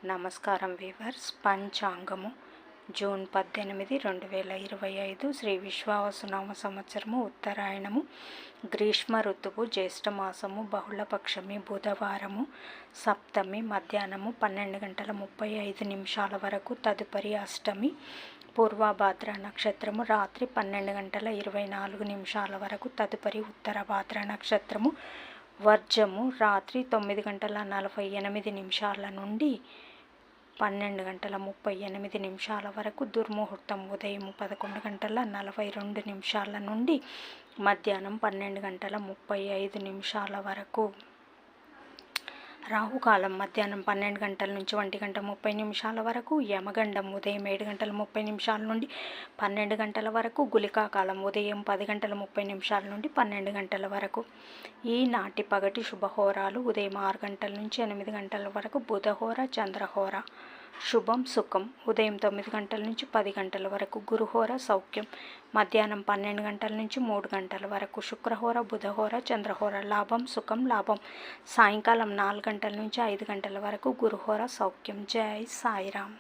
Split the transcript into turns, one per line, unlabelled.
నమస్కారం weavers. పంచాంగము June 18, 2025 Shri విశ్వావసునామ సంవత్సరము, ఉత్తరాయణము, గ్రీష్మ ఋతువు, జ్యేష్ఠమాసము, బహుళపక్షమి, బుధవారము, సప్తమి, మధ్యాహ్నము 12:35 వరకు, తదుపరి అష్టమి, పూర్వభాద్ర నక్షత్రము, రాత్రి 12:24 వరకు, తదుపరి ఉత్తరభాద్ర నక్షత్రము, వర్జము రాత్రి 9:48 నుండి 12:38 వరకు, దుర్ముహూర్తం ఉదయం 11:42 నుండి మధ్యాహ్నం 12:35 వరకు, రాహుకాలం మధ్యాహ్నం 12 గంటల నుంచి 1:30 వరకు, యమగండం ఉదయం 7:30 నుండి 12 గంటల వరకు, గుళికాకాలం ఉదయం 10:30 నుండి 12 గంటల వరకు. ఈనాటి పగటి శుభహోరాలు: ఉదయం 6 గంటల నుంచి 8 గంటల వరకు బుధహోర, చంద్రహోర. శుభం సుఖం ఉదయం 9 గంటల నుంచి 10 గంటల వరకు, గురుహోర సౌఖ్యం మధ్యాహ్నం 12 గంటల నుంచి 3 గంటల వరకు, శుక్రహోర, బుధహోర, చంద్రహోర. లాభం సుఖం లాభం సాయంకాలం 4 గంటల నుంచి 5 గంటల వరకు, గురుహోర సౌఖ్యం. జై సాయిరామ్.